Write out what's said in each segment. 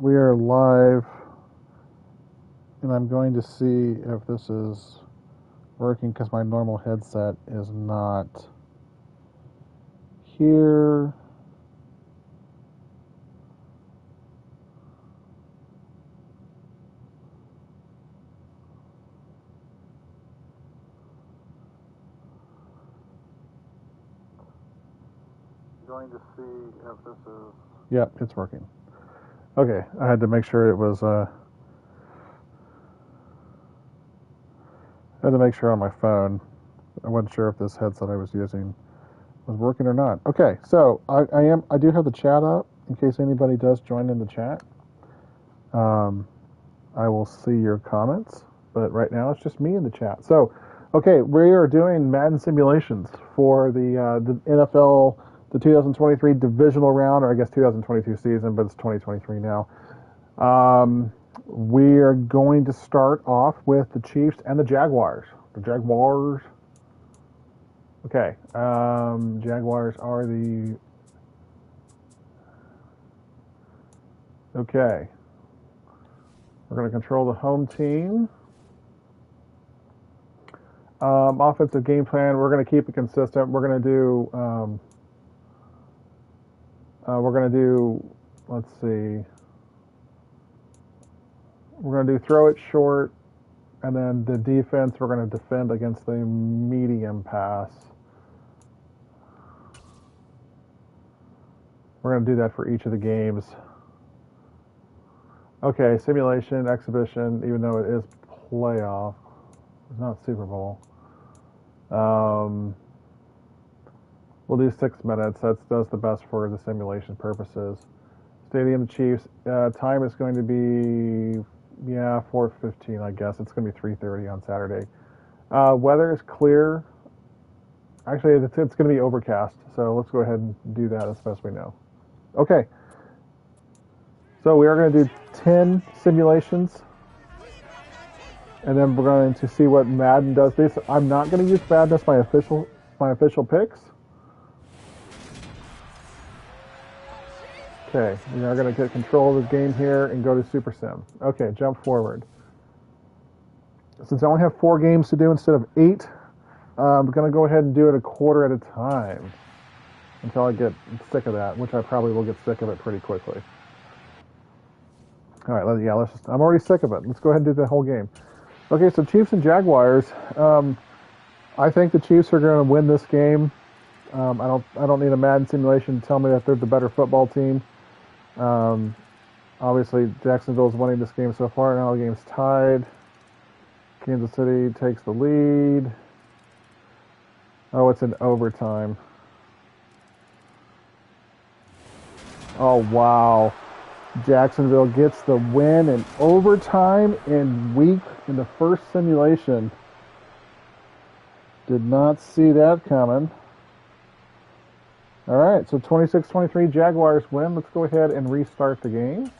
we are live, and I'm going to see if this is working because my normal headset is not here. Going to see if this is... Yep, it's working. Okay, I had to make sure it was... I had to make sure on my phone. I wasn't sure if this headset I was using was working or not. Okay, so I do have the chat up in case anybody does join in the chat. I will see your comments, but right now it's just me in the chat. So, okay, we are doing Madden simulations for the NFL, the 2023 divisional round, or I guess 2022 season, but it's 2023 now. We are going to start off with the Chiefs and the Jaguars. The Jaguars. Okay, Jaguars are the... Okay. We're going to control the home team. Offensive game plan, we're going to keep it consistent. We're going to do, let's see. We're going to do throw it short, and then the defense, we're going to defend against the medium pass. We're going to do that for each of the games. Okay, simulation, exhibition, even though it is playoff. It's not Super Bowl. We'll do 6 minutes. That's the best for the simulation purposes. Stadium Chiefs. Time is going to be, 4:15, I guess. It's going to be 3:30 on Saturday. Weather is clear. Actually, it's going to be overcast. So let's go ahead and do that as best we know. Okay. So we are going to do 10 simulations. And then we're going to see what Madden does. I'm not going to use Madden as my official picks. Okay, we are going to get control of the game here and go to Super Sim. Okay, jump forward. Since I only have 4 games to do instead of 8, I'm going to go ahead and do it a quarter at a time until I get sick of that, which I probably will get sick of it pretty quickly. All right, let's just... I'm already sick of it. Let's go ahead and do the whole game. Okay, so Chiefs and Jaguars. I think the Chiefs are going to win this game. I don't need a Madden simulation to tell me that they're the better football team. Obviously, Jacksonville's winning this game so far. Now the game's tied. Kansas City takes the lead. Oh, it's in overtime. Oh, wow. Jacksonville gets the win in overtime in the first simulation. Did not see that coming. All right, so 26-23 Jaguars win. Let's go ahead and restart the game.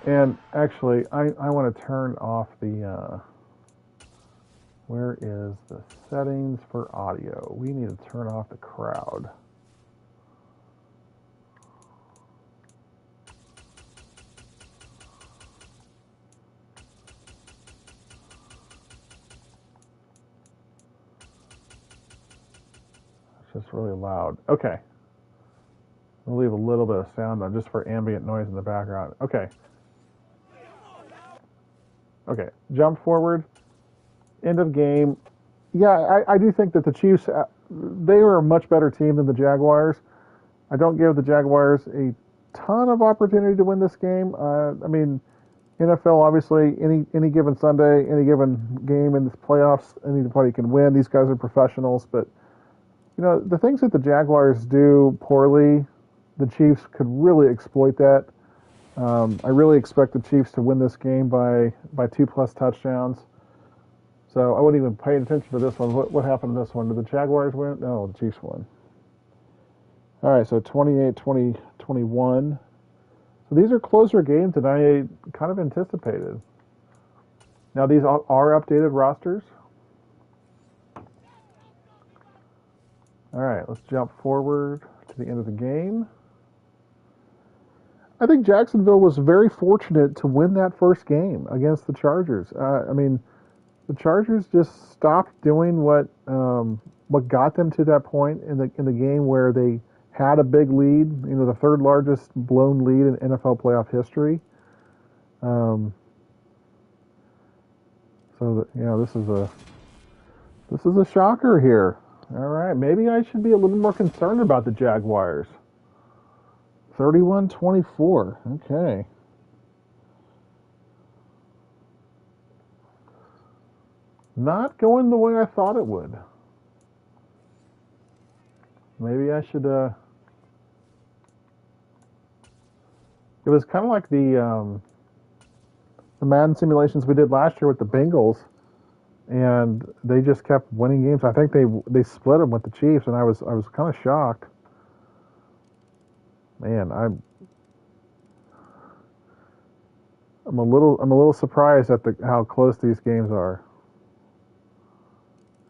And actually, I want to turn off the... where is the settings for audio? We need to turn off the crowd. It's really loud. Okay. We'll leave a little bit of sound on just for ambient noise in the background. Okay. Okay. Jump forward. End of game. Yeah, I do think that the Chiefs, they were a much better team than the Jaguars. I don't give the Jaguars a ton of opportunity to win this game. I mean, NFL, obviously, any given Sunday, any given game in the playoffs, anybody can win. These guys are professionals, but you know, the things that the Jaguars do poorly, the Chiefs could really exploit that. I really expect the Chiefs to win this game by 2+ touchdowns. So I wouldn't even pay attention to this one. What happened to this one? Did the Jaguars win? No, the Chiefs won. All right, so 28-20, 21. So these are closer games than I kind of anticipated. Now these are updated rosters. All right, let's jump forward to the end of the game. I think Jacksonville was very fortunate to win that first game against the Chargers. I mean, the Chargers just stopped doing what got them to that point in the game where they had a big lead. You know, the third largest blown lead in NFL playoff history. Um, this is a shocker here. All right, maybe I should be a little more concerned about the Jaguars. 31-24. Okay. Not going the way I thought it would. Maybe I should. It was kind of like the Madden simulations we did last year with the Bengals, and they just kept winning games. I think they split them with the Chiefs, and I was kind of shocked. Man, I'm a little surprised at how close these games are.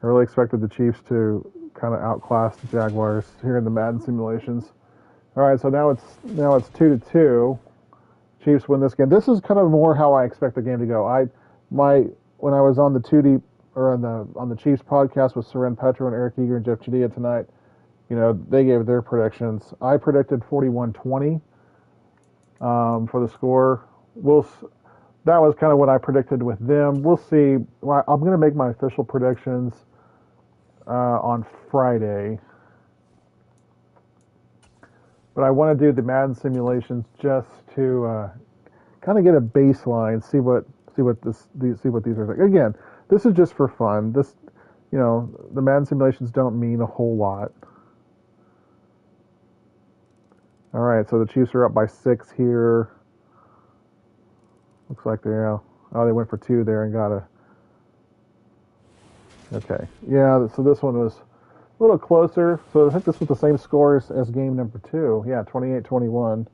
I really expected the Chiefs to kind of outclass the Jaguars here in the Madden simulations. All right, so now it's 2-2. Chiefs win this game. This is kind of more how I expect the game to go. When I was on the 2D or on the Chiefs podcast with Seren Petro and Eric Eager and Jeff Chidea tonight, you know, they gave their predictions. I predicted 41-20 for the score. That was kind of what I predicted with them. We'll see. I'm going to make my official predictions on Friday, but I want to do the Madden simulations just to kind of get a baseline, see what these are like. Again, this is just for fun. The Madden simulations don't mean a whole lot. All right, so the Chiefs are up by 6 here. Looks like they went for 2 there and got a. Okay, yeah. So this one was a little closer. So I think this was the same score as game number 2. Yeah, 28-21.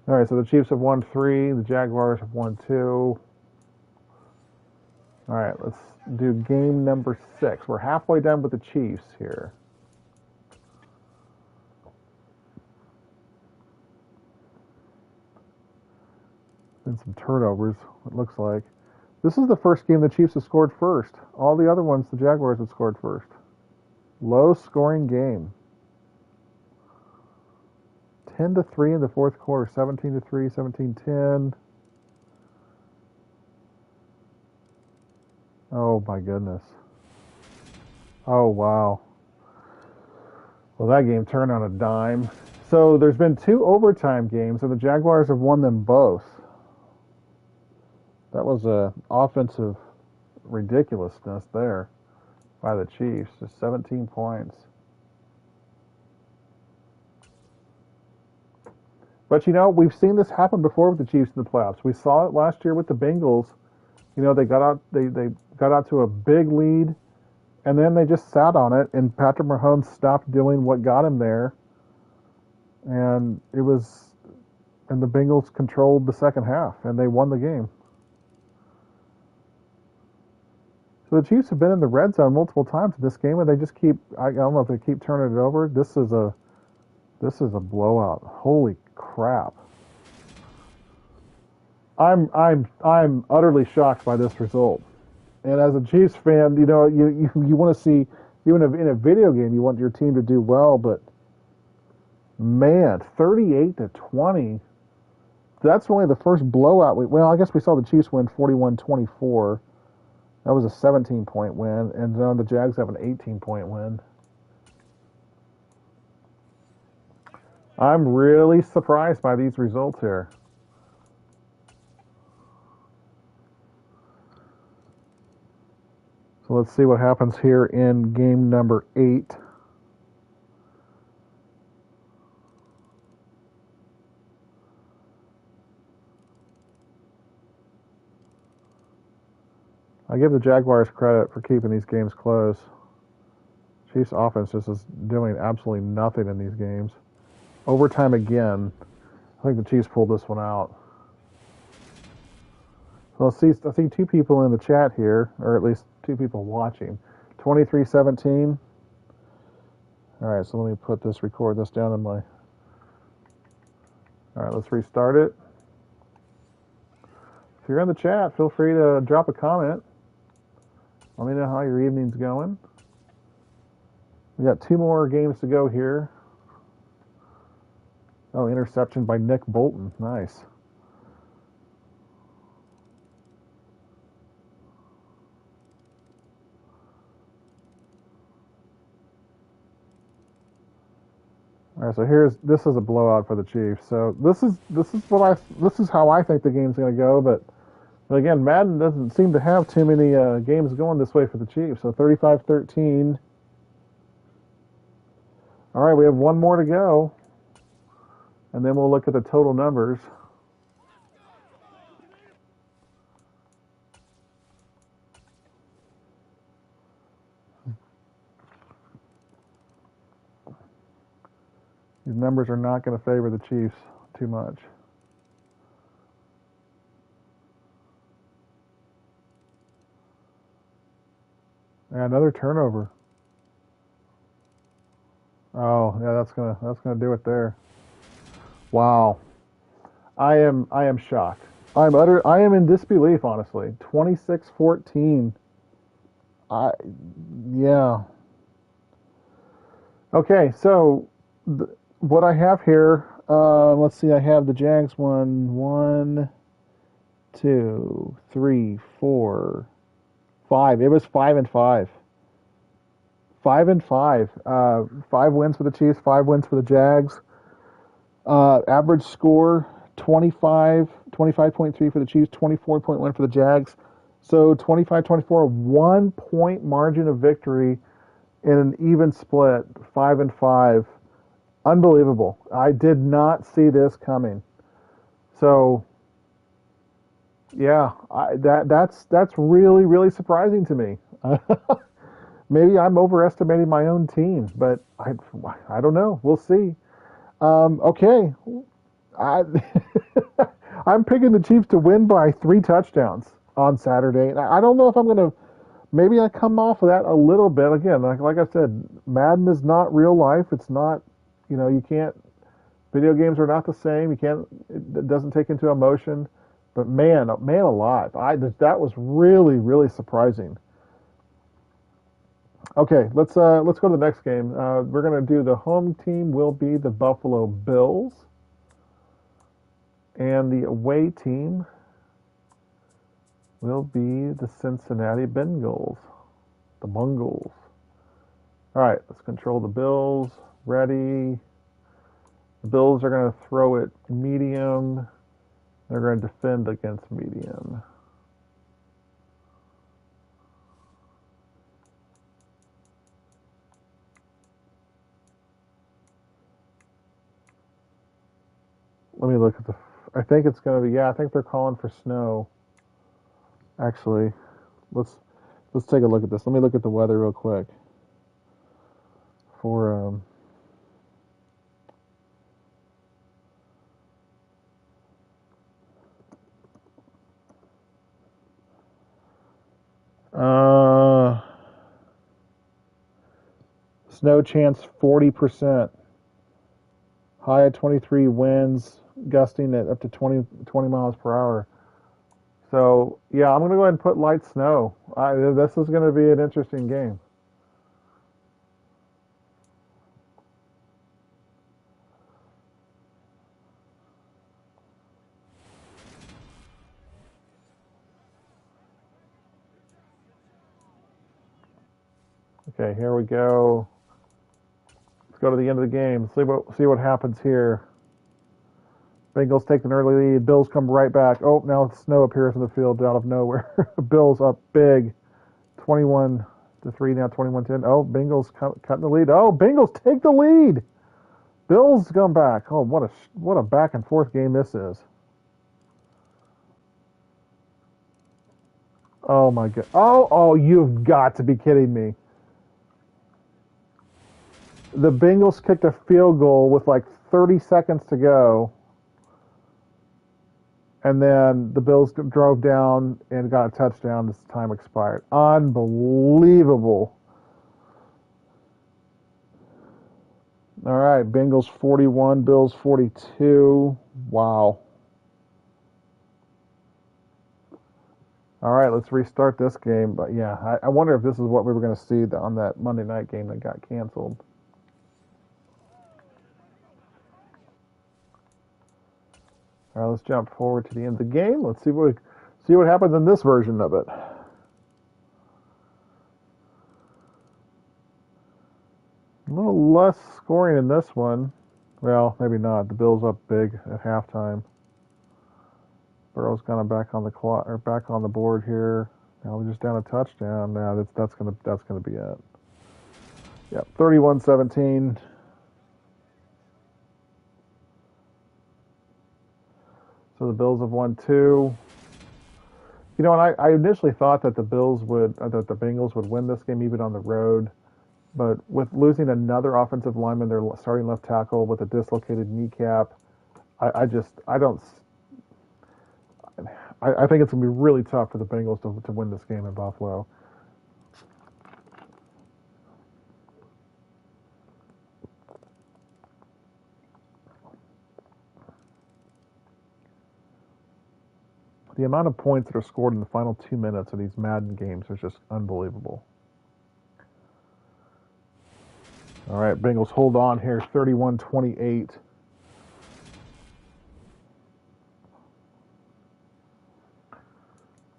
All right, so the Chiefs have won 3. The Jaguars have won 2. All right, let's do game number 6. We're halfway done with the Chiefs here. And some turnovers, it looks like. This is the first game the Chiefs have scored first. All the other ones, the Jaguars have scored first. Low-scoring game. 10-3 in the fourth quarter. 17-3, 17-10. Oh, my goodness. Oh, wow. Well, that game turned on a dime. So there's been 2 overtime games, and the Jaguars have won them both. That was a offensive ridiculousness there by the Chiefs. Just 17 points. But, you know, we've seen this happen before with the Chiefs in the playoffs. We saw it last year with the Bengals. You know, they got out to a big lead, and then they just sat on it, and Patrick Mahomes stopped doing what got him there. And the Bengals controlled the second half, and they won the game. So the Chiefs have been in the red zone multiple times in this game, and they just I don't know if they keep turning it over. This is a blowout. Holy crap. I'm utterly shocked by this result. And as a Chiefs fan, you know, you want to see, even in a video game, you want your team to do well, but man, 38-20. That's only the first blowout. Well, I guess we saw the Chiefs win 41-24. That was a 17-point win, and now the Jags have an 18-point win. I'm really surprised by these results here. So let's see what happens here in game number 8. I give the Jaguars credit for keeping these games close. Chiefs offense just is doing absolutely nothing in these games. Overtime again. I think the Chiefs pulled this one out. So I see 2 people in the chat here, or at least 2 people watching. 23-17. All right, so let me record this down in my. All right, let's restart it. If you're in the chat, feel free to drop a comment. Let me know how your evening's going. We got 2 more games to go here. Oh, interception by Nick Bolton. Nice. All right, so this is a blowout for the Chiefs. So this is how I think the game's going to go. But again, Madden doesn't seem to have too many games going this way for the Chiefs. So 35-13. All right, we have 1 more to go, and then we'll look at the total numbers. These numbers are not going to favor the Chiefs too much. Yeah, another turnover. Oh, yeah, that's gonna do it there. Wow. I am shocked. I am in disbelief, honestly. 26-14. Yeah. Okay, so what I have here, let's see, I have the Jags one, 1, 2, 3, 4, 5. It was 5-5. 5-5. 5 wins for the Chiefs, 5 wins for the Jags. Average score 25.3 for the Chiefs, 24.1 for the Jags. So 25-24, 1 point margin of victory in an even split, 5-5. Unbelievable. I did not see this coming. So yeah, that's really, really surprising to me. Maybe I'm overestimating my own team, but I don't know. We'll see. Okay, I'm picking the Chiefs to win by 3 touchdowns on Saturday. I don't know if I'm going to. Maybe I come off of that a little bit. Again, like I said, Madden is not real life. It's not. You can't. Video games are not the same. You can't. It doesn't take into emotion. But man alive, that was really, really surprising. Okay, let's go to the next game. We're going to do the home team will be the Buffalo Bills, and the away team will be the Cincinnati Bengals, the Bungles. All right, let's control the Bills. Ready. The Bills are going to throw it medium. They're going to defend against medium. Let me look at I think it's going to be, I think they're calling for snow. Actually, let's take a look at this. Let me look at the weather real quick. For, snow chance 40%. High at 23, winds gusting at up to 20 miles per hour. So, yeah, I'm going to go ahead and put light snow. This is going to be an interesting game. Okay, here we go. Let's go to the end of the game. See what happens here. Bengals take an early lead. Bills come right back. Oh, now snow appears in the field out of nowhere. Bills up big, 21-3 now, 21-10. Oh, Bengals cutting the lead. Oh, Bengals take the lead. Bills come back. Oh, what a back and forth game this is. Oh my God. Oh, you've got to be kidding me. The Bengals kicked a field goal with like 30 seconds to go. And then the Bills drove down and got a touchdown as time expired. Unbelievable. All right, Bengals 41, Bills 42. Wow. All right, let's restart this game. But yeah, I wonder if this is what we were going to see on that Monday night game that got canceled. All right, let's jump forward to the end of the game. Let's see what happens in this version of it. A little less scoring in this one. Well, maybe not. The Bills up big at halftime. Burrow's kind of back on the clock or back on the board here. Now we're just down a touchdown. Now that's gonna be it. Yep, 31-17. So the Bills have won two. You know, and I initially thought that the Bengals would win this game even on the road, but with losing another offensive lineman, their starting left tackle with a dislocated kneecap, I don't. I think it's gonna be really tough for the Bengals to win this game in Buffalo. The amount of points that are scored in the final 2 minutes of these Madden games is just unbelievable. All right, Bengals hold on here, 31-28.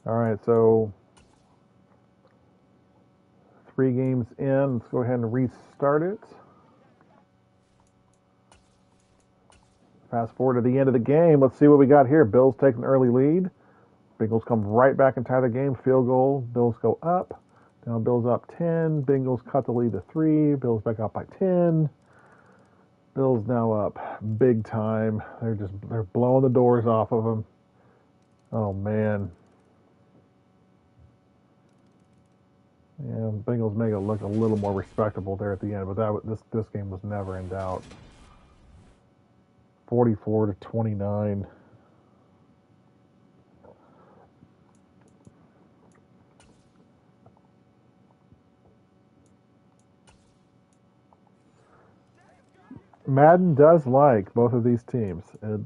All right, so 3 games in. Let's go ahead and restart it. Fast forward to the end of the game. Let's see what we got here. Bills take an early lead. Bengals come right back and tie the game. Field goal. Bills go up. Now Bills up 10. Bengals cut the lead to 3. Bills back up by 10. Bills now up big time. They're blowing the doors off of them. Oh man. Yeah, Bengals make it look a little more respectable there at the end, but this game was never in doubt. 44-29. Madden does like both of these teams. I've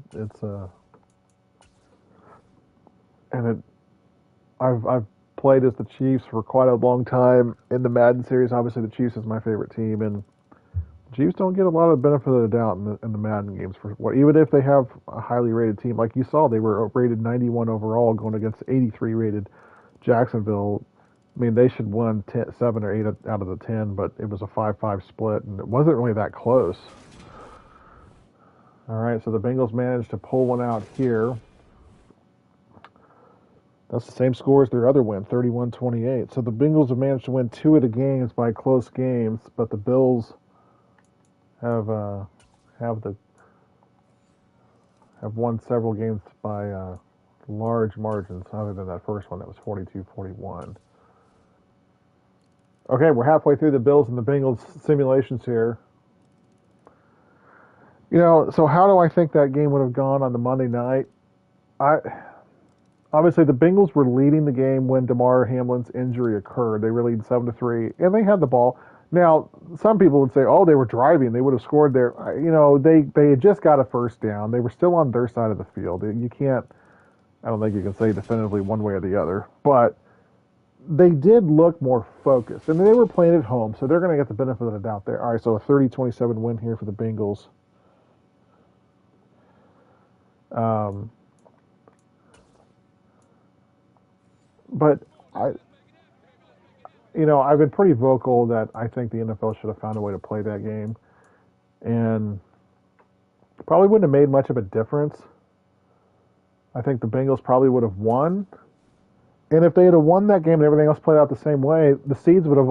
played as the Chiefs for quite a long time in the Madden series. Obviously, the Chiefs is my favorite team, and the Chiefs don't get a lot of benefit of the doubt in the Madden games for what even if they have a highly rated team. Like you saw, they were rated 91 overall going against 83 rated Jacksonville. I mean, they should won 7 or 8 out of the 10, but it was a 5-5 split, and it wasn't really that close. All right, so the Bengals managed to pull one out here. That's the same score as their other win, 31-28. So the Bengals have managed to win 2 of the games by close games, but the Bills have won several games by large margins, other than that first one that was 42-41. Okay, we're halfway through the Bills and the Bengals simulations here. You know, so how do I think that game would have gone on the Monday night? Obviously the Bengals were leading the game when Damar Hamlin's injury occurred. They were leading 7-3, and they had the ball. Now, some people would say, "Oh, they were driving; they would have scored there." You know, they had just got a first down. They were still on their side of the field. You can't. I don't think you can say definitively one way or the other, but they did look more focused, and they were playing at home, so they're going to get the benefit of the doubt there. All right, so a 30-27 win here for the Bengals. But I've been pretty vocal that I think the NFL should have found a way to play that game, and probably wouldn't have made much of a difference. I think the Bengals probably would have won, and if they had won that game and everything else played out the same way, the seeds would have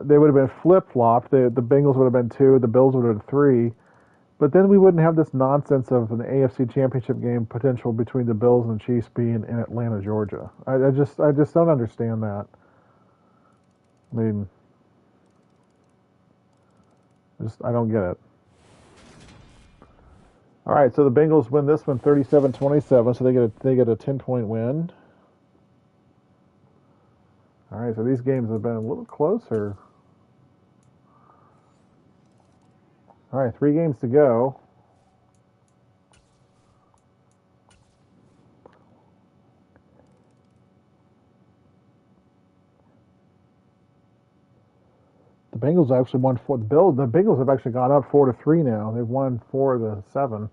been flip flopped. The Bengals would have been 2, the Bills would have been 3. But then we wouldn't have this nonsense of an AFC Championship game potential between the Bills and the Chiefs being in Atlanta, Georgia. I just don't understand that. I mean, I don't get it. All right, so the Bengals win this one 37-27, so they get a 10-point win. All right, so these games have been a little closer. All right, 3 games to go. The Bengals actually won 4. The Bengals have actually gone up 4-3 now. They've won 4 of the 7.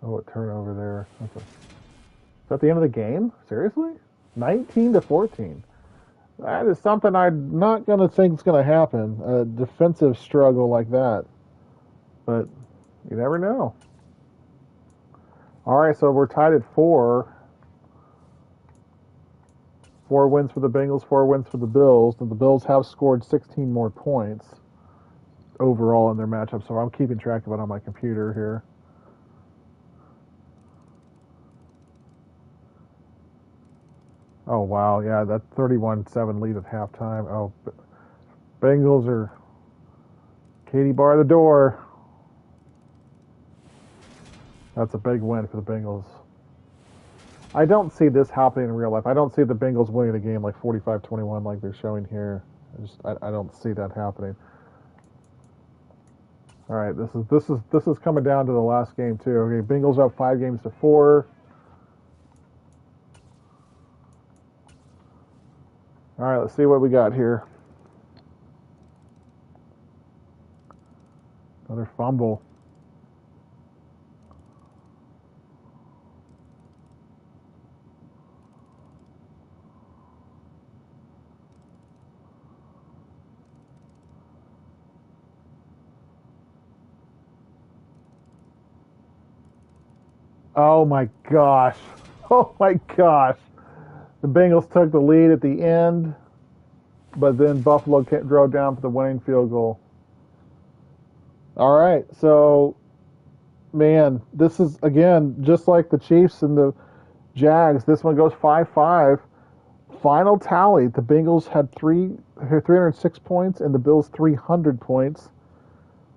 Oh, a turnover there. Is that the end of the game? Seriously? 19-14. That is something I'm not going to think is going to happen. A defensive struggle like that. But you never know. All right, so we're tied at 4. 4 wins for the Bengals, 4 wins for the Bills. And the Bills have scored 16 more points overall in their matchup, so I'm keeping track of it on my computer here. Oh, wow, yeah, that 31-7 lead at halftime. Oh, Bengals are Katie bar the door. That's a big win for the Bengals. I don't see this happening in real life. I don't see the Bengals winning a game like 45-21 like they're showing here. I don't see that happening. All right, this is coming down to the last game too. Okay, Bengals up 5-4. All right, let's see what we got here. Another fumble. Oh my gosh. Oh my gosh. The Bengals took the lead at the end, but then Buffalo drove down for the winning field goal. All right, so man, this is again just like the Chiefs and the Jags. This one goes 5-5. Final tally: the Bengals had 306 points, and the Bills 300 points,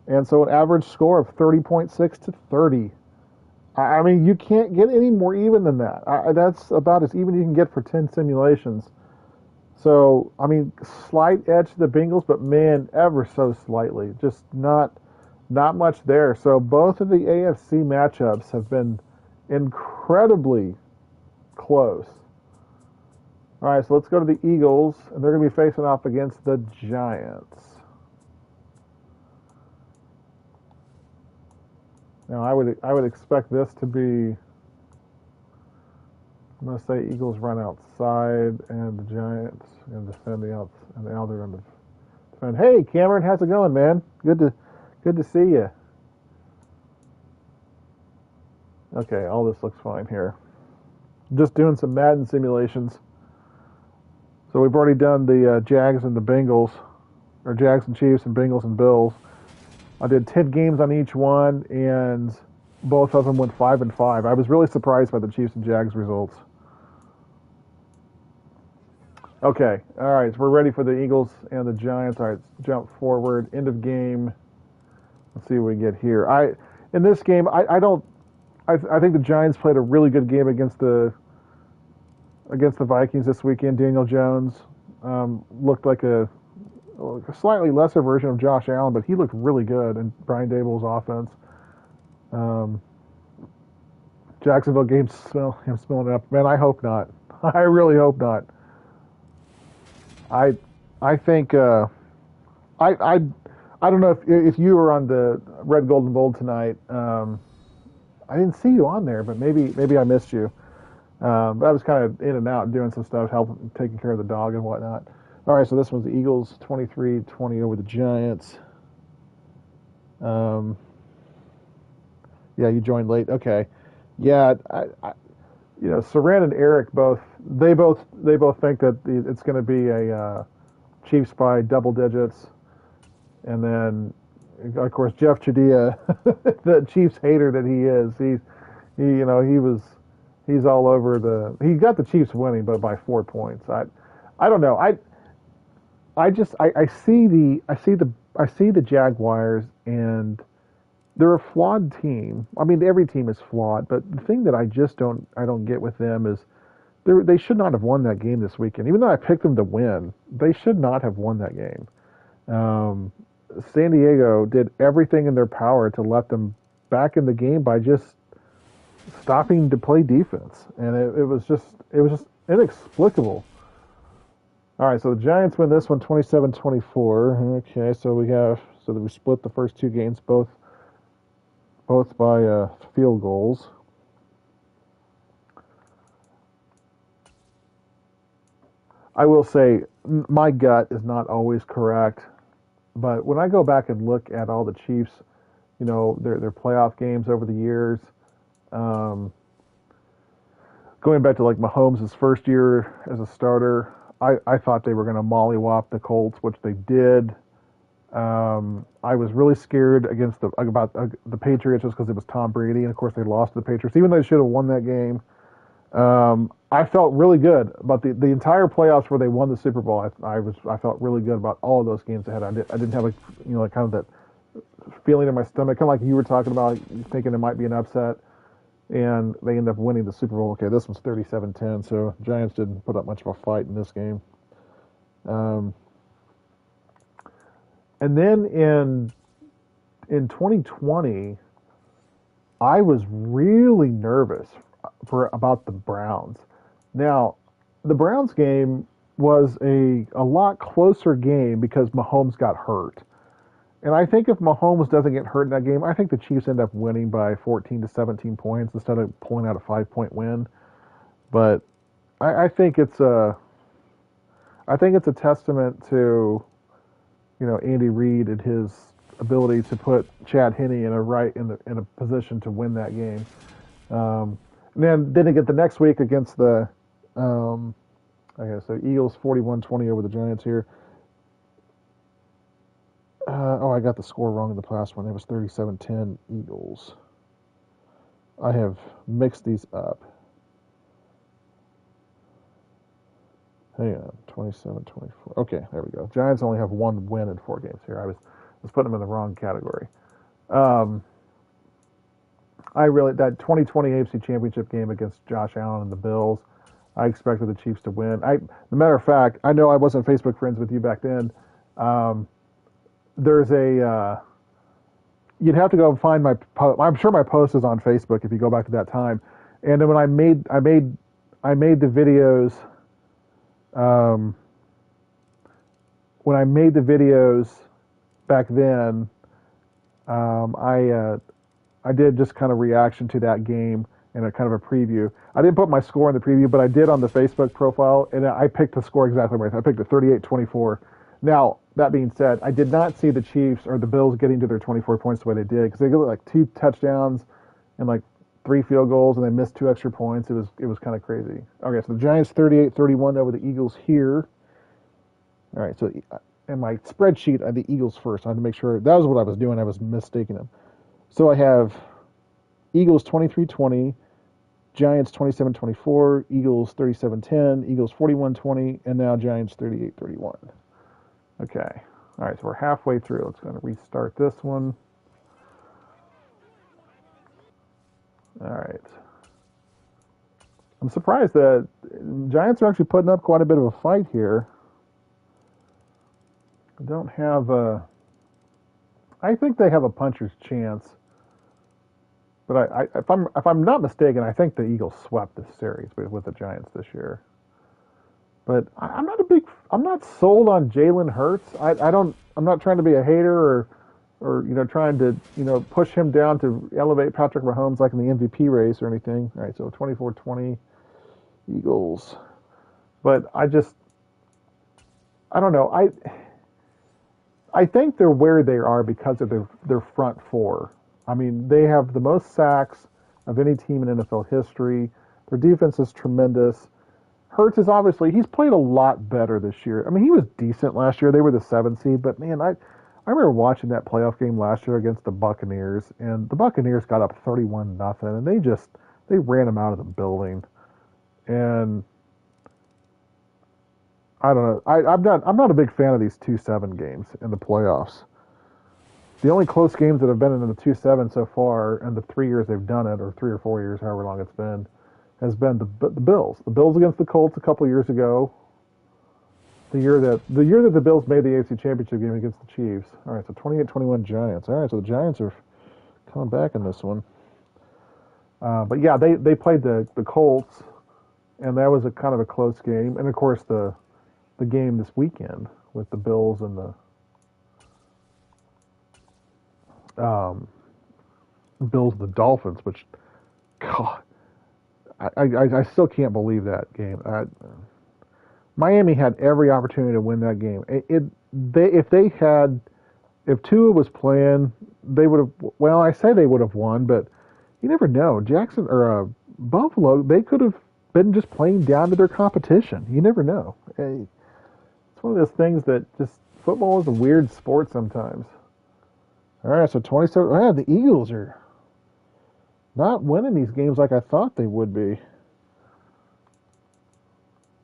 and so an average score of 30.6-30. I mean, you can't get any more even than that. That's about as even you can get for 10 simulations. So, I mean, slight edge to the Bengals, but man, ever so slightly. Just not much there. So both of the AFC matchups have been incredibly close. All right, so let's go to the Eagles, and they're going to be facing off against the Giants. Now, I would expect this to be. I'm going to say Eagles run outside, and the Giants and defend the outs, and now they're going to defend. Hey, Cameron, how's it going, man? Good to see you. Okay, all this looks fine here. Just doing some Madden simulations. So we've already done the Jags and the Bengals, or Jags and Chiefs and Bengals and Bills. I did 10 games on each one, and both of them went 5-5. I was really surprised by the Chiefs and Jags results. Okay, all right, so we're ready for the Eagles and the Giants. All right, let's jump forward. End of game. Let's see what we get here. In this game, I think the Giants played a really good game against the Vikings this weekend. Daniel Jones looked like a slightly lesser version of Josh Allen, but he looked really good in Brian Dable's offense. Jacksonville game smelling it up. Man, I hope not. I really hope not. I think I don't know if you were on the Red, Gold, and Gold tonight. I didn't see you on there, but maybe I missed you. But I was kind of in and out doing some stuff, helping taking care of the dog and whatnot. All right, so this was the Eagles 23-20 over the Giants. Yeah, you joined late. Okay, yeah, Saran and Eric both think that it's going to be a Chiefs by double digits, and then of course Jeff Chadia, the Chiefs hater that he is, he's all over he got the Chiefs winning, but by 4 points. I don't know. I see the Jaguars, and they're a flawed team. I mean, every team is flawed, but the thing that I don't get with them is They should not have won that game this weekend. Even though I picked them to win, they should not have won that game. Um, San Diego did everything in their power to let them back in the game by just stopping to play defense, and it was just inexplicable. All right, so the Giants win this one 27-24. Okay, so we split the first two games both by field goals. I will say my gut is not always correct, but when I go back and look at all the Chiefs, their playoff games over the years, um, going back to like Mahomes' first year as a starter, I thought they were going to mollywop the Colts, which they did. I was really scared about the Patriots just because it was Tom Brady, and of course they lost to the Patriots, even though they should have won that game. I felt really good about the entire playoffs where they won the Super Bowl. I felt really good about all of those games ahead. I didn't have like kind of that feeling in my stomach, kind of like you were talking about, thinking it might be an upset, and they end up winning the Super Bowl. Okay, this one's 37-10, so Giants didn't put up much of a fight in this game. Um, and then in 2020, I was really nervous about the Browns. Now, the Browns game was a lot closer game because Mahomes got hurt. And I think if Mahomes doesn't get hurt in that game, I think the Chiefs end up winning by 14 to 17 points instead of pulling out a 5-point win. But I think it's a testament to Andy Reid and his ability to put Chad Henne in a position to win that game. And then didn't get the next week against the so Eagles 41-20 over the Giants here. I got the score wrong in the last one. It was 37-10 Eagles. I have mixed these up. Hang on, 27-24. Okay, there we go. Giants only have one win in 4 games here. I was putting them in the wrong category. That 2020 AFC Championship game against Josh Allen and the Bills, I expected the Chiefs to win. As a matter of fact, I know I wasn't Facebook friends with you back then. There's you'd have to go and find my post. I'm sure my post is on Facebook if you go back to that time. And then when I made the videos, when I made the videos back then, I did just kind of reaction to that game and a kind of a preview. I didn't put my score in the preview, but I did on the Facebook profile, and I picked the score exactly right. I picked it 38-24. Now, that being said, I did not see the Chiefs or the Bills getting to their 24 points the way they did, because they got like 2 touchdowns and like 3 field goals, and they missed 2 extra points. It was kind of crazy. Okay, so the Giants 38-31 over the Eagles here. All right, so in my spreadsheet, I had the Eagles first. I had to make sure that was what I was doing. I was mistaking them. So I have Eagles 23-20, Giants 27-24, Eagles 37-10, Eagles 41-20, and now Giants 38-31. Okay. All right, so we're halfway through. Let's go to restart this one. All right. I'm surprised that Giants are actually putting up quite a bit of a fight here. I don't have a... I think they have a puncher's chance. But if I'm not mistaken, I think the Eagles swept this series with the Giants this year. But I'm not sold on Jalen Hurts. I'm not trying to be a hater or trying to push him down to elevate Patrick Mahomes like in the MVP race or anything. All right, so 24-20 Eagles. But I don't know. I think they're where they are because of their front four. I mean, they have the most sacks of any team in NFL history. Their defense is tremendous. Hurts is he's played a lot better this year. I mean, he was decent last year. They were the 7th seed, but man, I remember watching that playoff game last year against the Buccaneers, and the Buccaneers got up 31-0, and they ran them out of the building. And I don't know. I'm not a big fan of these 2-7 games in the playoffs. The only close games that have been in the 2-7 so far, in the 3 years they've done it, or 3 or 4 years, however long it's been, has been the Bills. The Bills against the Colts a couple years ago. The year that the Bills made the AFC Championship game against the Chiefs. All right, so 28-21 Giants. All right, so the Giants are coming back in this one. But yeah, they played the Colts, and that was a kind of a close game. And of course the game this weekend with the Bills and the the Dolphins, which, God, I still can't believe that game. Miami had every opportunity to win that game. If Tua was playing, they would have. Well, I say they would have won, but you never know. Jackson or Buffalo, they could have been just playing down to their competition. You never know. It's one of those things that just football is a weird sport sometimes. All right, so 27. Yeah, the Eagles are not winning these games like I thought they would be.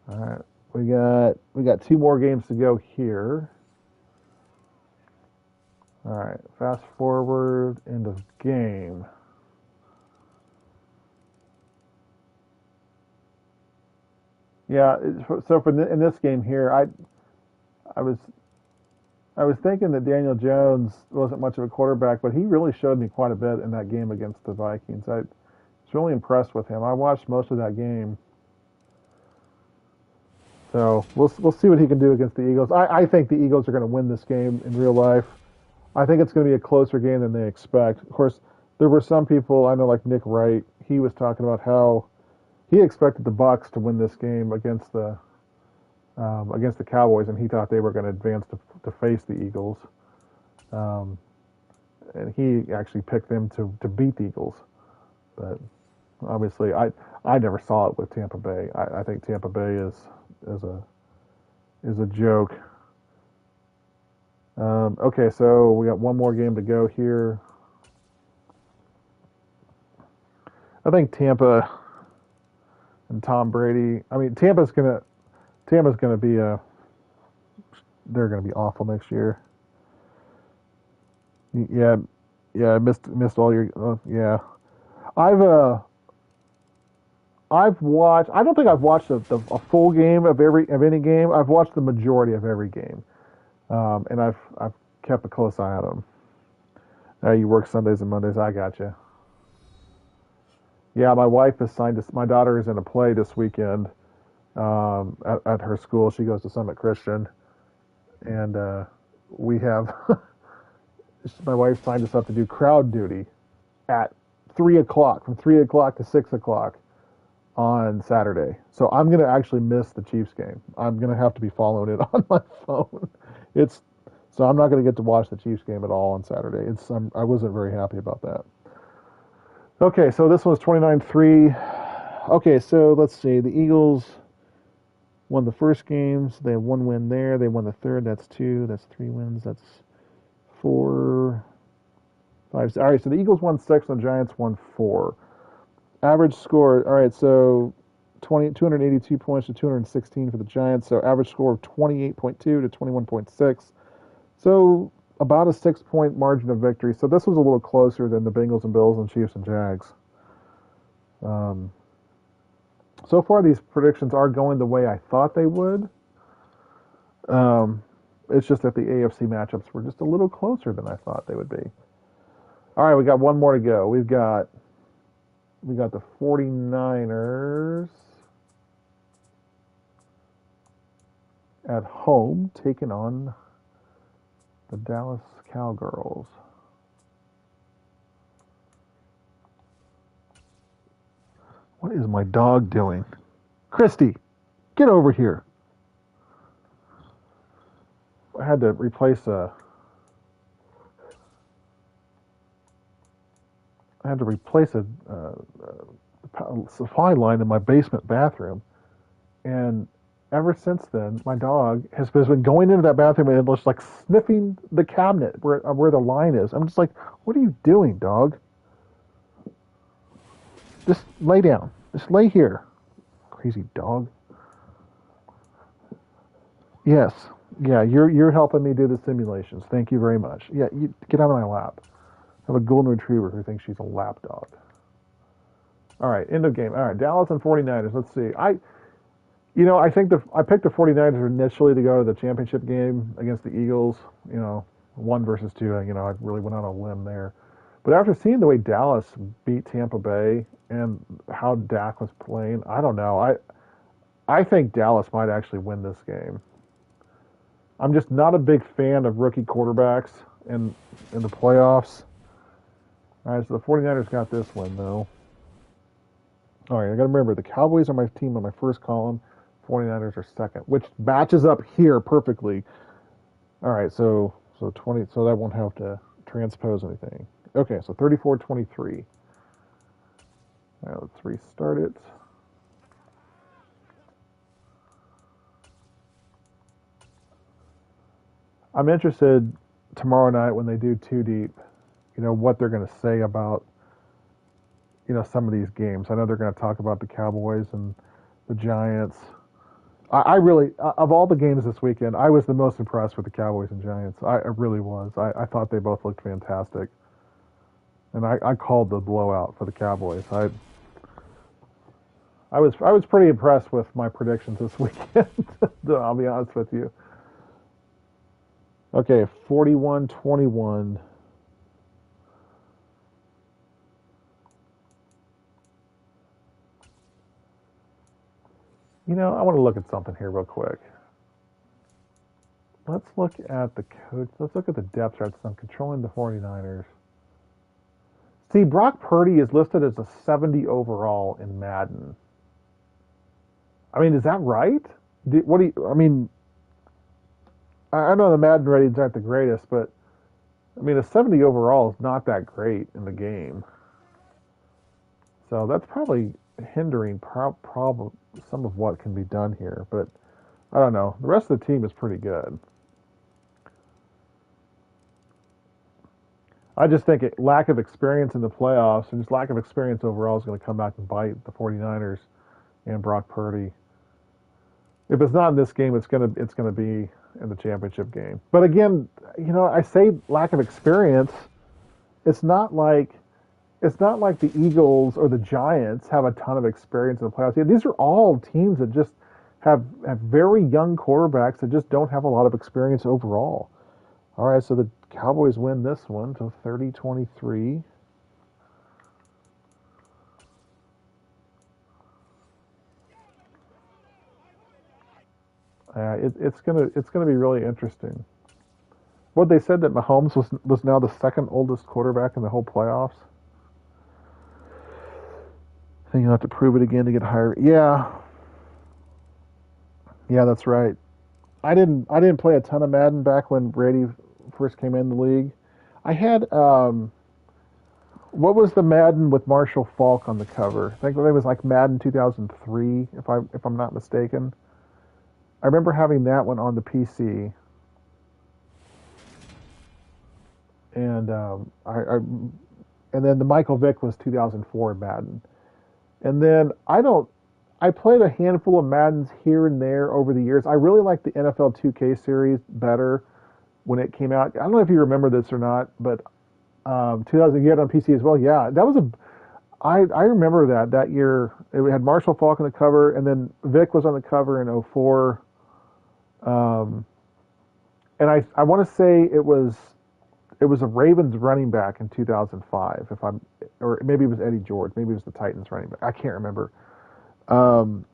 All right, we got two more games to go here. All right, fast forward, end of game. Yeah, so in this game here, I was thinking that Daniel Jones wasn't much of a quarterback, but he really showed me quite a bit in that game against the Vikings. I was really impressed with him. I watched most of that game. So we'll see what he can do against the Eagles. I think the Eagles are going to win this game in real life. I think it's going to be a closer game than they expect. Of course, there were some people, I know like Nick Wright, he was talking about how he expected the Bucs to win this game against the Cowboys, and he thought they were going to advance to face the Eagles. And he actually picked them to beat the Eagles. But obviously, I never saw it with Tampa Bay. I think Tampa Bay is a joke. Okay, so we got one more game to go here. I think Tampa and Tom Brady. I mean, Tampa's gonna be they're gonna be awful next year. Yeah, yeah. I missed all your. Yeah, I've I've watched. I don't think I've watched a full game of any game. I've watched the majority of every game, and I've kept a close eye on them. You work Sundays and Mondays. I got you. Yeah, my wife is signed. My daughter is in a play this weekend at her school. She goes to Summit Christian, and we have my wife signed us up to do crowd duty at 3 o'clock, from 3 o'clock to 6 o'clock on Saturday. So I'm going to actually miss the Chiefs game. I'm going to have to be following it on my phone. So I'm not going to get to watch the Chiefs game at all on Saturday. I wasn't very happy about that. Okay, so this one's 29-3. Okay, so let's see. The Eagles won the first games. They have one win there. They won the third. That's two. That's three wins. That's 4, 5. All right, so the Eagles won 6 and the Giants won 4. Average score, all right, so 282 points to 216 for the Giants. So average score of 28.2 to 21.6. So about a 6-point margin of victory. So this was a little closer than the Bengals and Bills and Chiefs and Jags. So far, these predictions are going the way I thought they would. It's just that the AFC matchups were just a little closer than I thought they would be. All right, we got one more to go. We got the 49ers at home taking on the Dallas Cowgirls. What is my dog doing? Christy, get over here. I had to replace a supply line in my basement bathroom, and ever since then, my dog has been going into that bathroom and just like sniffing the cabinet where the line is. I'm just like, what are you doing, dog? Just lay down. Just lay here. Crazy dog. Yes. Yeah, you're helping me do the simulations. Thank you very much. Yeah, you get out of my lap. I have a golden retriever who thinks she's a lap dog. All right, end of game. All right, Dallas and 49ers. Let's see. I think I picked the 49ers initially to go to the championship game against the Eagles. You know, one versus two. I really went on a limb there. But after seeing the way Dallas beat Tampa Bay and how Dak was playing, I don't know. I think Dallas might actually win this game. I'm just not a big fan of rookie quarterbacks in the playoffs. All right, so the 49ers got this win, though. All right, I got to remember, the Cowboys are my team on my first column. 49ers are second, which matches up here perfectly. All right, so 20, so that won't have to transpose anything. Okay, so 34-23. All right, let's restart it. I'm interested tomorrow night when they do Two Deep, what they're going to say about, some of these games. I know they're going to talk about the Cowboys and the Giants. I really, of all the games this weekend, I was the most impressed with the Cowboys and Giants. I really was. I thought they both looked fantastic. And I called the blowout for the Cowboys. I was pretty impressed with my predictions this weekend. I'll be honest with you. Okay, 41-21. I want to look at something here real quick. Let's look at the coach. Let's look at the depth charts on controlling the 49ers. See, Brock Purdy is listed as a 70 overall in Madden. I mean, is that right? I know the Madden ratings aren't the greatest, but I mean, a 70 overall is not that great in the game. So that's probably hindering some of what can be done here. But I don't know. The rest of the team is pretty good. I just think lack of experience in the playoffs and just lack of experience overall is going to come back and bite the 49ers and Brock Purdy. If it's not in this game, it's gonna be in the championship game. But again, I say lack of experience. It's not like the Eagles or the Giants have a ton of experience in the playoffs. These are all teams that just have very young quarterbacks that just don't have a lot of experience overall. All right, so the Cowboys win this one to 30-23. It's gonna be really interesting. What they said that Mahomes was now the second oldest quarterback in the whole playoffs. I think you'll have to prove it again to get higher. Yeah, that's right. I didn't play a ton of Madden back when Brady first came in the league. I had what was the Madden with Marshall Faulk on the cover? I think it was like Madden 2003, if I'm not mistaken. I remember having that one on the PC, and and then the Michael Vick was 2004 Madden, and then I played a handful of Maddens here and there over the years. I really liked the NFL 2K series better when it came out. I don't know if you remember this or not, but 2000 you had it on PC as well. Yeah, that was I remember that year. It had Marshall Faulk on the cover, and then Vick was on the cover in 04. And I want to say it was a Ravens running back in 2005, or maybe it was Eddie George, maybe it was the Titans running back. I can't remember. But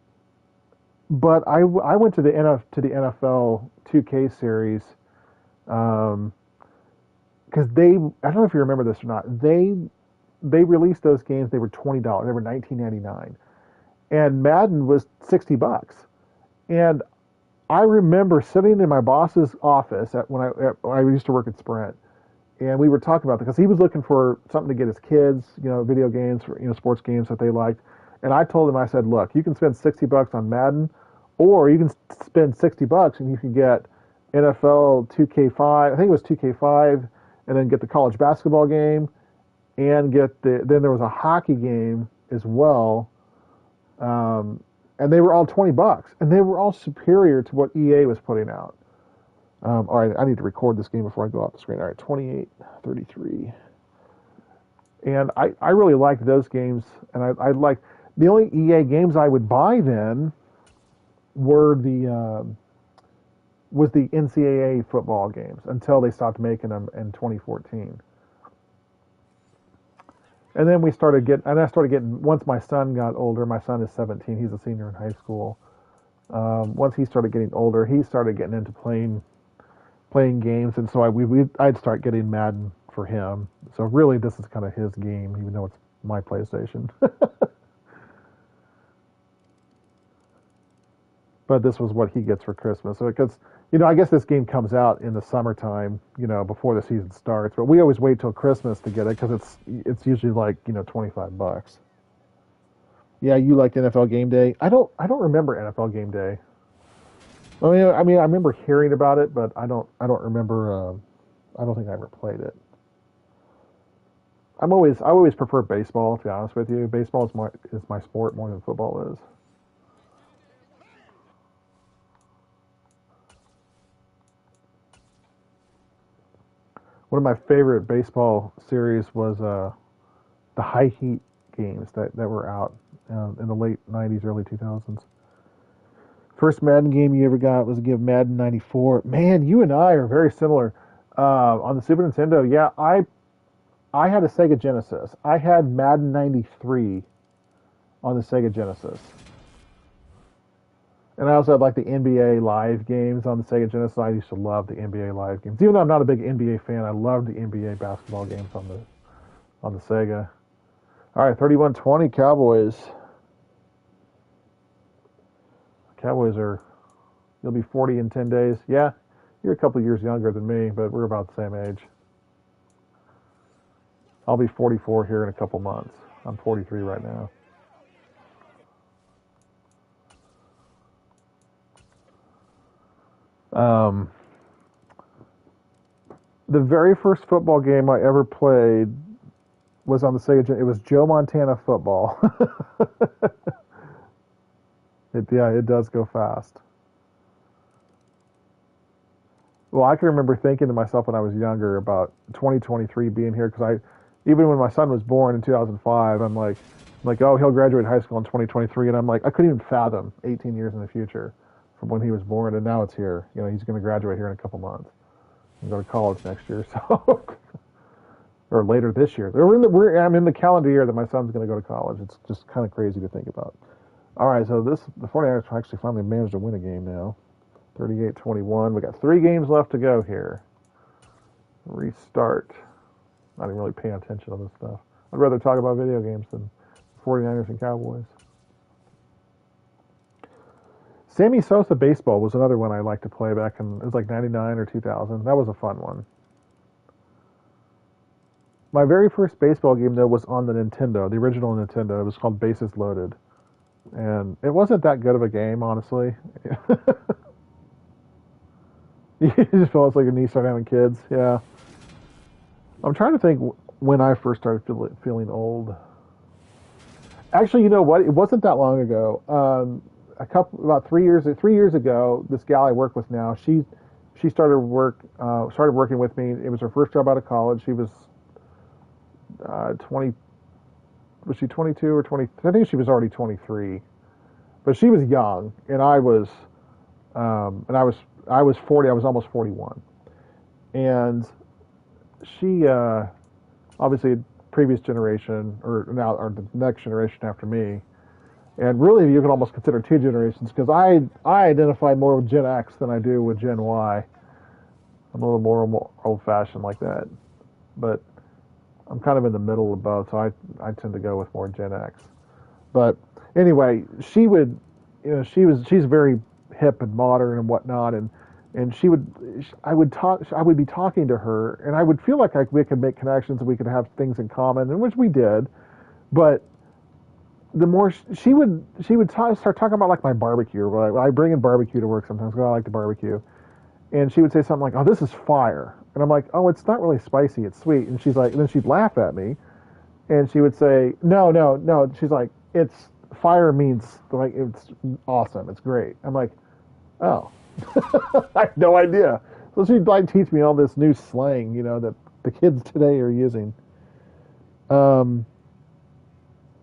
I went to the NFL 2K series, because I don't know if you remember this or not. They released those games. They were $20. They were $19.99, and Madden was $60. And I remember sitting in my boss's office when I used to work at Sprint, and we were talking about that because he was looking for something to get his kids, video games, sports games that they liked. And I told him, I said, look, you can spend $60 on Madden, or you can spend $60 and you can get NFL 2K5. I think it was 2K5, and then get the college basketball game, and then there was a hockey game as well. And they were all $20, and they were all superior to what EA was putting out. All right, I need to record this game before I go off the screen. All right, 28-33. And I really liked those games, and I like the only EA games I would buy then were was the NCAA football games until they stopped making them in 2014. And then I started getting, once my son got older, my son is 17, he's a senior in high school. Once he started getting older, he started getting into playing games, and so I'd start getting Madden for him. So really, this is kind of his game, even though it's my PlayStation. But this was what he gets for Christmas. So because I guess this game comes out in the summertime, before the season starts. But we always wait till Christmas to get it because it's usually like $25. Yeah, you liked NFL Game Day. I don't remember NFL Game Day. I remember hearing about it, but I don't remember. I don't think I ever played it. I always prefer baseball. To be honest with you, baseball is my sport more than football is. One of my favorite baseball series was the high heat games that were out in the late '90s, early 2000s. First Madden game you ever got was a game of Madden '94. Man, you and I are very similar. On the Super Nintendo, yeah, I had a Sega Genesis. I had Madden '93 on the Sega Genesis. And I also had like the NBA Live games on the Sega Genesis. I used to love the NBA Live games. Even though I'm not a big NBA fan, I loved the NBA basketball games on the Sega. All right, 31-20 Cowboys. Cowboys you'll be 40 in 10 days. Yeah, you're a couple years younger than me, but we're about the same age. I'll be 44 here in a couple months. I'm 43 right now. The very first football game I ever played was on the Sega. It was Joe Montana football. It does go fast. Well, I can remember thinking to myself when I was younger about 2023 being here because even when my son was born in 2005, I'm like, oh, he'll graduate high school in 2023, and I'm like, I couldn't even fathom 18 years in the future from when he was born, and now it's here. He's going to graduate here in a couple months and go to college next year, so or later this year. I'm in the calendar year that my son's going to go to college. It's just kind of crazy to think about. All right, so the 49ers actually finally managed to win a game now. 38-21. We got 3 games left to go here. Restart. Not even really paying attention to this stuff. I'd rather talk about video games than 49ers and Cowboys. Sammy Sosa baseball was another one I liked to play back in, it was like 99 or 2000. That was a fun one. My very first baseball game, though, was on the Nintendo, the original Nintendo. It was called Bases Loaded. And it wasn't that good of a game, honestly. You just felt like your niece started having kids. Yeah. I'm trying to think when I first started feeling old. Actually, you know what? It wasn't that long ago. About 3 years ago, this gal I work with now, she started working with me. It was her first job out of college. She was 20. Was she 22 or 20? I think she was already 23, but she was young, and I was 40. I was almost 41, and she obviously previous generation or the next generation after me, and really you could almost consider 2 generations because I identify more with Gen X than I do with Gen Y. I'm a little more old-fashioned like that, but I'm kind of in the middle of both, so I tend to go with more Gen X. But anyway, she's very hip and modern and whatnot, and I would be talking to her, and I would feel like we could make connections and we could have things in common, and which we did. But the more she would start talking about like my barbecue. I bring in barbecue to work sometimes because I like to barbecue, and she would say something like, "Oh, this is fire," and I'm like, "Oh, it's not really spicy, it's sweet." And she's like, and then she'd laugh at me, and she would say, "No, no, no." She's like, "It's fire means like it's awesome, it's great." I'm like, "Oh." I have no idea. So she'd like teach me all this new slang, that the kids today are using. Um,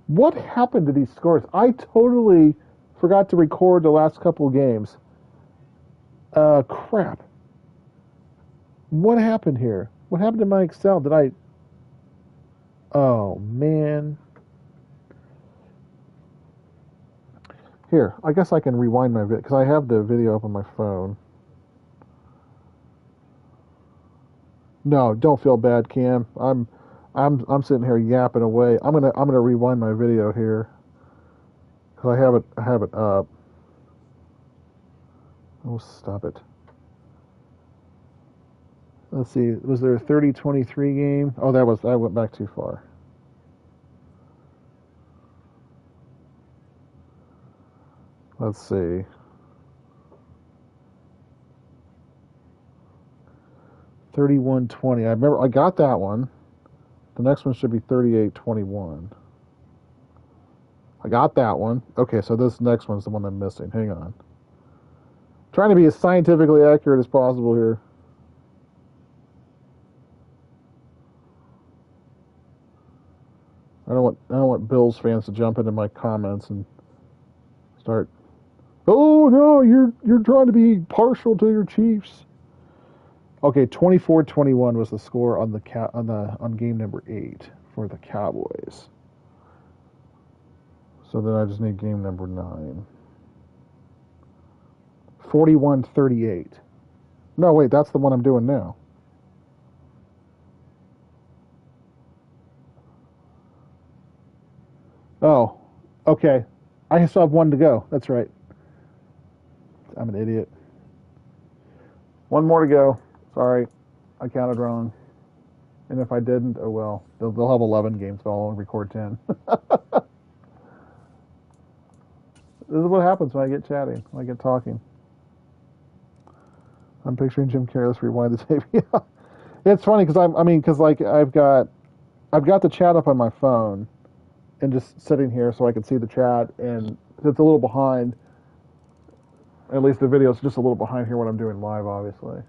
what happened to these scores? I totally forgot to record the last couple of games. Crap. What happened here? What happened to my Excel? Did I? Oh man. Here, I guess I can rewind my video because I have the video up on my phone. No, don't feel bad, Cam. I'm sitting here yapping away. I'm gonna rewind my video here because I have it up. Oh, stop it. Let's see. Was there a 30-23 game? Oh, I went back too far. Let's see. 31-20. I remember I got that one. The next one should be 38-21. I got that one. Okay, so this next one's the one I'm missing. Hang on. Trying to be as scientifically accurate as possible here. I don't want Bills fans to jump into my comments and start. Oh no, you're trying to be partial to your Chiefs. Okay, 24-21 was the score on on game number 8 for the Cowboys. So then I just need game number 9. 41-38. No, wait, that's the one I'm doing now. Oh, okay. I still have one to go. That's right. I'm an idiot. One more to go. Sorry, I counted wrong. And if I didn't, oh well. They'll have 11 games, so I'll only record 10. This is what happens when I get chatting, when I get talking. I'm picturing Jim Carrey. Let's rewind the tape. Yeah. It's funny because I've got the chat up on my phone and just sitting here so I can see the chat, and it's a little behind. At least the video's just a little behind here when I'm doing live, obviously.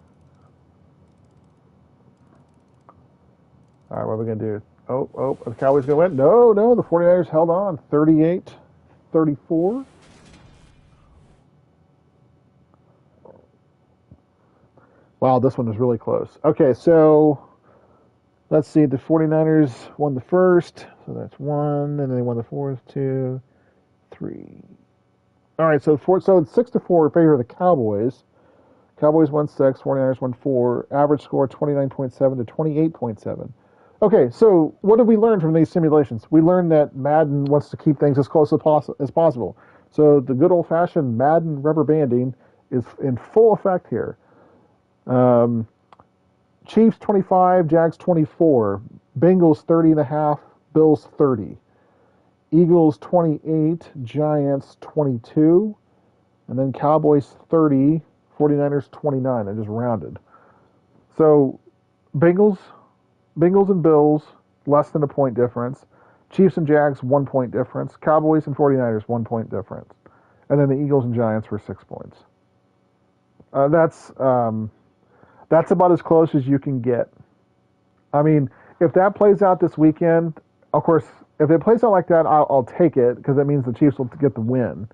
All right, what are we going to do? Oh, are the Cowboys going to win? No, the 49ers held on. 38-34. Wow, this one was really close. Okay, so let's see. The 49ers won the first, so that's 1, and then they won the fourth, 2, 3. All right, so it's 6-4 in favor of the Cowboys. Cowboys won 6, 49ers won 4. Average score 29.7 to 28.7. Okay, so what did we learn from these simulations? We learned that Madden wants to keep things as close as possible. So the good old-fashioned Madden rubber banding is in full effect here. Chiefs 25, Jags 24, Bengals 30.5, Bills 30, Eagles 28, Giants 22, and then Cowboys 30, 49ers 29. I just rounded. So Bengals and Bills less than a point difference. Chiefs and Jags 1 point difference. Cowboys and 49ers 1 point difference. And then the Eagles and Giants were 6 points. That's about as close as you can get. I mean, if that plays out this weekend, of course, if it plays out like that, I'll take it because that means the Chiefs will get the win.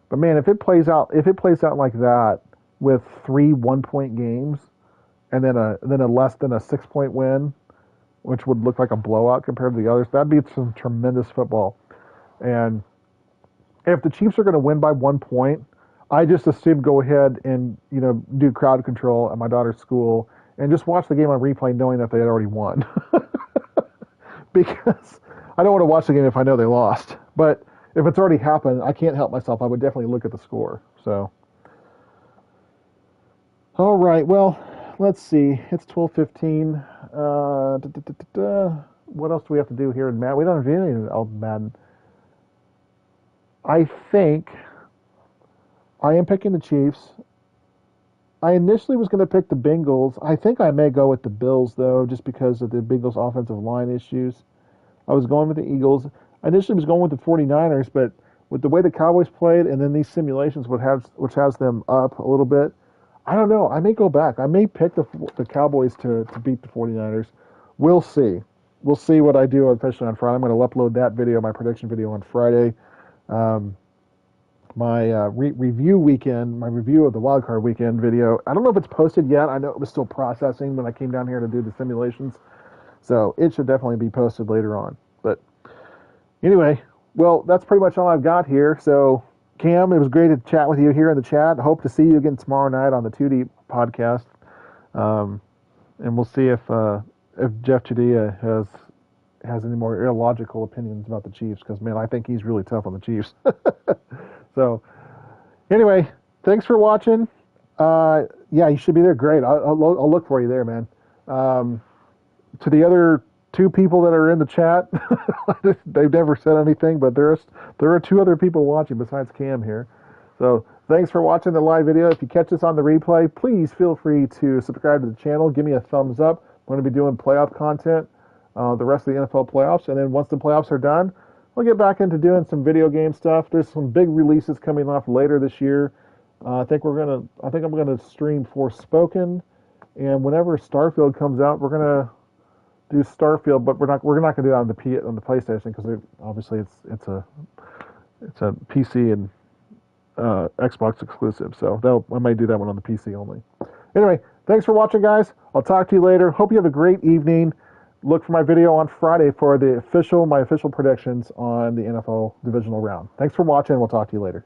But man, if it plays out like that with 3 1-point games and then a less than a 6-point win, which would look like a blowout compared to the others, that'd be some tremendous football. And if the Chiefs are going to win by 1 point, I just assume go ahead and do crowd control at my daughter's school and just watch the game on replay, knowing that they had already won. Because I don't want to watch the game if I know they lost. But if it's already happened, I can't help myself. I would definitely look at the score. So, all right. Well, let's see. It's 12:15. What else do we have to do here in Madden? We don't have anything else in Madden. I think I am picking the Chiefs. I initially was going to pick the Bengals. I think I may go with the Bills, though, just because of the Bengals' offensive line issues. I was going with the Eagles. I initially was going with the 49ers, but with the way the Cowboys played and then these simulations, which has them up a little bit, I don't know. I may go back. I may pick the Cowboys to beat the 49ers. We'll see. we'll see what I do officially on Friday. I'm going to upload that video, my prediction video, on Friday. My review weekend, my review of the wildcard weekend video. I don't know if it's posted yet. I know it was still processing when I came down here to do the simulations. So it should definitely be posted later on. But anyway, well, that's pretty much all I've got here. So Cam, it was great to chat with you here in the chat. I hope to see you again tomorrow night on the 2D podcast. And we'll see if Jeff Chadilla has any more illogical opinions about the Chiefs, because, man, I think he's really tough on the Chiefs. So, anyway, thanks for watching. Yeah, you should be there. Great. I'll look for you there, man. To the other 2 people that are in the chat, they've never said anything, but there are 2 other people watching besides Cam here. So, thanks for watching the live video. If you catch this on the replay, please feel free to subscribe to the channel. Give me a thumbs up. I'm going to be doing playoff content the rest of the NFL playoffs, and then once the playoffs are done, we'll get back into doing some video game stuff. There's some big releases coming off later this year. I think I'm gonna stream Forspoken, and whenever Starfield comes out, we're gonna do Starfield, but we're not gonna do it on the PlayStation, because obviously it's a PC and Xbox exclusive. So I might do that one on the PC only. Anyway, thanks for watching, guys. I'll talk to you later. Hope you have a great evening. Look for my video on Friday for my official predictions on the NFL divisional round. Thanks for watching. We'll talk to you later.